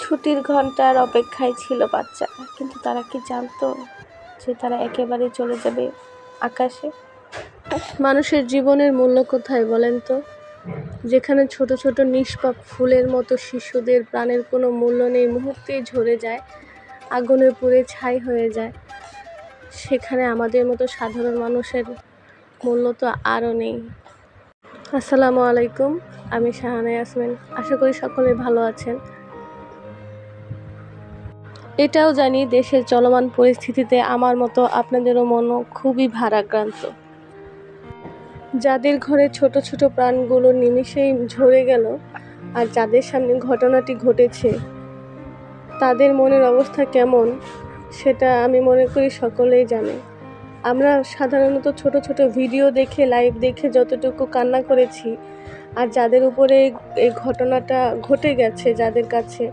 ছুটির ঘন্টার অপেক্ষায় ছিল বাচ্চারা, কিন্তু তারা কি জানতো যে তারা একেবারে চলে যাবে আকাশে? মানুষের জীবনের মূল্য কোথায় বলেন তো? যেখানে ছোট ছোট নিষ্পাপ ফুলের মতো শিশুদের প্রাণের কোনো মূল্য নেই, মুহূর্তেই ঝরে যায়, আগুনে পুড়ে ছাই হয়ে যায়, সেখানে আমাদের মতো সাধারণ মানুষের মূল্য তো আরও নেই। আসসালামু আলাইকুম, আমি শাহানা ইয়াসমিন। আশা করি সকলে ভালো আছেন। এটাও জানি দেশের চলমান পরিস্থিতিতে আমার মতো আপনাদেরও মনও খুবই ভারাক্রান্ত। যাদের ঘরে ছোট ছোট প্রাণগুলো নিমিষেই ঝরে গেল, আর যাদের সামনে ঘটনাটি ঘটেছে, তাদের মনের অবস্থা কেমন সেটা আমি মনে করি সকলেই জানে। আমরা সাধারণত ছোট ছোট ভিডিও দেখে, লাইভ দেখে যতটুকু কান্না করেছি, আর যাদের উপরে এই ঘটনাটা ঘটে গেছে, যাদের কাছে,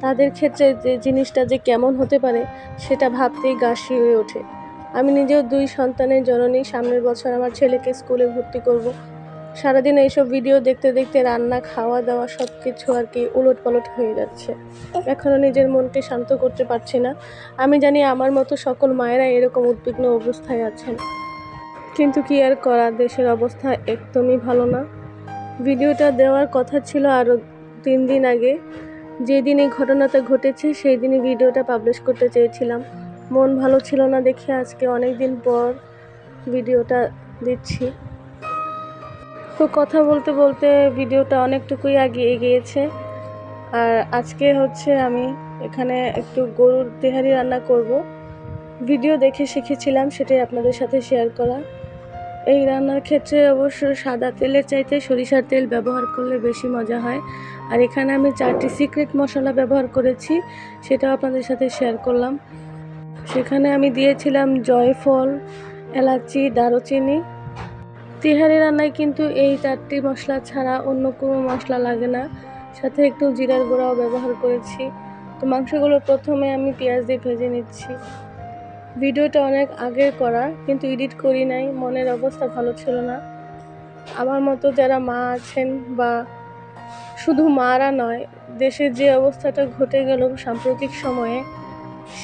তাদের ক্ষেত্রে যে জিনিসটা যে কেমন হতে পারে সেটা ভাবতেই গা শিউরে ওঠে। আমি নিজেও 2 সন্তানের জননী। সামনের বছর আমার ছেলেকে স্কুলে ভর্তি করব। সারাদিন এইসব ভিডিও দেখতে দেখতে রান্না, খাওয়া দাওয়া সব কিছু আর কি উলটপালট হয়ে যাচ্ছে। এখনও নিজের মনকে শান্ত করতে পারছি না। আমি জানি আমার মতো সকল মায়েরা এরকম উদ্বিগ্ন অবস্থায় আছেন, কিন্তু কি আর করা, দেশের অবস্থা একদমই ভালো না। ভিডিওটা দেওয়ার কথা ছিল আরও 3 দিন আগে। যেদিন এই ঘটনাটা ঘটেছে সেই দিনই ভিডিওটা পাবলিশ করতে চেয়েছিলাম। মন ভালো ছিল না দেখে আজকে অনেক দিন পর ভিডিওটা দিচ্ছি। তো কথা বলতে বলতে ভিডিওটা অনেকটুকুই এগিয়ে গিয়েছে। আর আজকে আমি এখানে একটু গরুর তেহারি রান্না করব। ভিডিও দেখে শিখেছিলাম, সেটাই আপনাদের সাথে শেয়ার করা। এই রান্নার ক্ষেত্রে অবশ্য সাদা তেলের চাইতে সরিষার তেল ব্যবহার করলে বেশি মজা হয়। আর এখানে আমি 4টি সিক্রেট মশলা ব্যবহার করেছি, সেটাও আপনাদের সাথে শেয়ার করলাম। সেখানে আমি দিয়েছিলাম জয়ফল, এলাচি, দারুচিনি। তেহারি রান্নায় কিন্তু এই 4টি মশলা ছাড়া অন্য কোনো মশলা লাগে না। সাথে একটু জিরার গুঁড়াও ব্যবহার করেছি। তো মাংসগুলো প্রথমে আমি পেঁয়াজ দিয়ে ভেজে নিচ্ছি। ভিডিওটা অনেক আগের করা, কিন্তু এডিট করি নাই, মনের অবস্থা ভালো ছিল না। আমার মতো যারা মা আছেন, বা শুধু মারা নয়, দেশের যে অবস্থাটা ঘটে গেল সাম্প্রতিক সময়ে,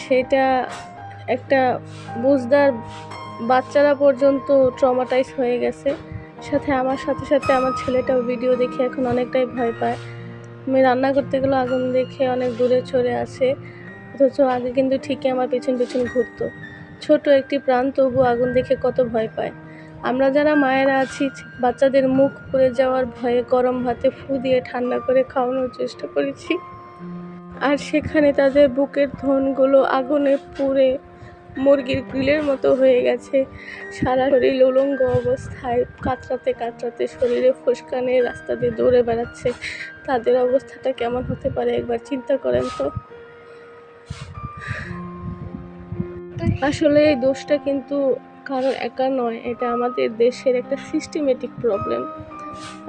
সেটা একটা বুঝদার বাচ্চারা পর্যন্ত ট্রমাটাইজ হয়ে গেছে। সাথে আমার আমার ছেলেটাও ভিডিও দেখে এখন অনেকটাই ভয় পায়। আমি রান্না করতে গেলে আগুন দেখে অনেক দূরে সরে আসে, অথচ আগে কিন্তু ঠিকই আমার পেছন পেছন ঘুরতো। ছোট একটি প্রাণ তবু আগুন দেখে কত ভয় পায়। আমরা যারা মায়েরা আছি, বাচ্চাদের মুখ পুড়ে যাওয়ার ভয়ে গরম ভাতে ফু দিয়ে ঠান্ডা করে খাওয়ানোর চেষ্টা করেছি, আর সেখানে তাদের বুকের ধনগুলো আগুনে পুড়ে মুরগির গ্রিলের মতো হয়ে গেছে। সারা শরীর উলঙ্গ অবস্থায় কাতরাতে কাতরাতে শরীরে ফুসকানে রাস্তা দিয়ে দৌড়ে বেড়াচ্ছে। তাদের অবস্থাটা কেমন হতে পারে একবার চিন্তা করেন তো। আসলে এই দোষটা কিন্তু কারো একা নয়, এটা আমাদের দেশের একটা সিস্টেমেটিক প্রবলেম।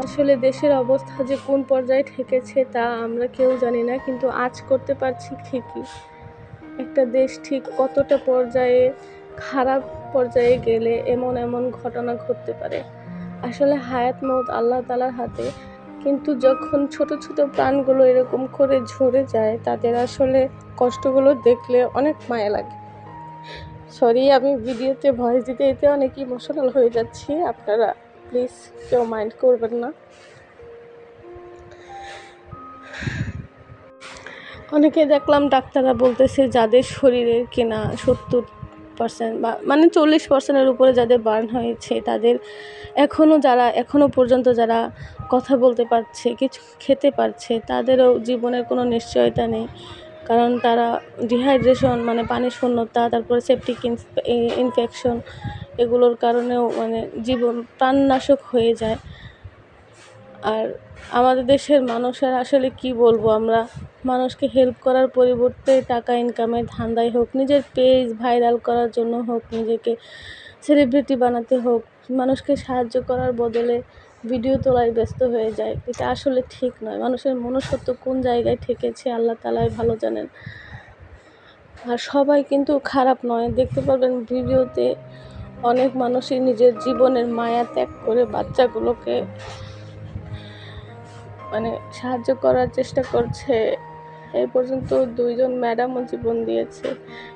আসলে দেশের অবস্থা যে কোন পর্যায়ে ঠেকেছে তা আমরা কেউ জানি না, কিন্তু আজ করতে পারছি ঠিকই। একটা দেশ ঠিক কতটা পর্যায়ে, খারাপ পর্যায়ে গেলে এমন এমন ঘটনা ঘটতে পারে। আসলে হায়াত মওত আল্লাহ তাআলার হাতে, কিন্তু যখন ছোট ছোট প্রাণগুলো এরকম করে ঝরে যায়, তাদের আসলে কষ্টগুলো দেখলে অনেক মায়া লাগে। সরি, আমি ভিডিওতে ভয়েস দিতে এতে অনেক ইমোশনাল হয়ে যাচ্ছি, আপনারা প্লিজ কেউ মাইন্ড করবেন না। অনেকে দেখলাম ডাক্তাররা বলতেছে যাদের শরীরের কিনা 70% বা 40%-এর উপরে যাদের বার্ন হয়েছে, তাদের এখনও পর্যন্ত যারা কথা বলতে পারছে, কিছু খেতে পারছে, তাদেরও জীবনের কোনো নিশ্চয়তা নেই। কারণ তারা ডিহাইড্রেশন, পানি শূন্যতা, তারপরে সেপটিক ইনফেকশন, এগুলোর কারণেও জীবন প্রাণনাশক হয়ে যায়। আর আমাদের দেশের মানুষের আসলে কি বলবো, আমরা মানুষকে হেল্প করার পরিবর্তে টাকা ইনকামের ধান্দায় হোক, নিজের পেজ ভাইরাল করার জন্য হোক, নিজেকে সেলিব্রিটি বানাতে হোক, মানুষকে সাহায্য করার বদলে ভিডিও তোলায় ব্যস্ত হয়ে যায়। এটা আসলে ঠিক নয়। মানুষের মনুষ্যত্ব কোন জায়গায় ঠেকেছে আল্লাহ তাআলাই ভালো জানেন। আর সবাই কিন্তু খারাপ নয়। দেখতে পারবেন ভিডিওতে অনেক মানুষই নিজের জীবনের মায়া ত্যাগ করে বাচ্চাগুলোকে সাহায্য করার চেষ্টা করছে। এই পর্যন্ত 2 জন ম্যাডামও জীবন দিয়েছে।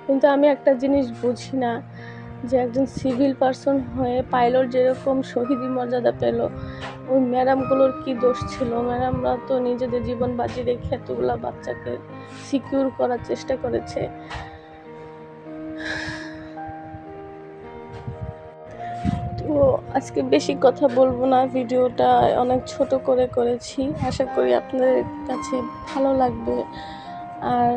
কিন্তু আমি একটা জিনিস বুঝি না যে একজন সিভিল পারসন হয়ে পাইলট যেরকম শহীদি মর্যাদা পেল, ওই ম্যাডামগুলোর কি দোষ ছিল? ম্যাডামরা তো নিজেদের জীবন বাজি রেখে এতগুলা বাচ্চাকে সিকিউর করার চেষ্টা করেছে। তো আজকে বেশি কথা বলবো না, ভিডিওটা অনেক ছোট করে করেছি। আশা করি আপনাদের কাছে ভালো লাগবে। আর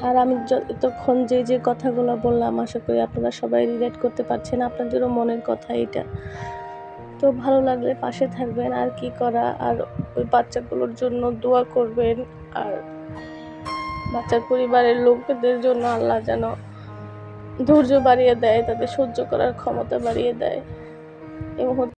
আর আমি এতক্ষণ যে কথাগুলো বললাম, আশা করি আপনারা সবাই রিলেট করতে পারছেন, আপনাদেরও মনের কথা এটা। তো ভালো লাগলে পাশে থাকবেন, আর কি করা, আর ওই বাচ্চাগুলোর জন্য দোয়া করবেন। আর বাচ্চার পরিবারের লোকদের জন্য আল্লাহ যেন ধৈর্য বাড়িয়ে দেয়, তাদের সহ্য করার ক্ষমতা বাড়িয়ে দেয়। এই মুহূর্তে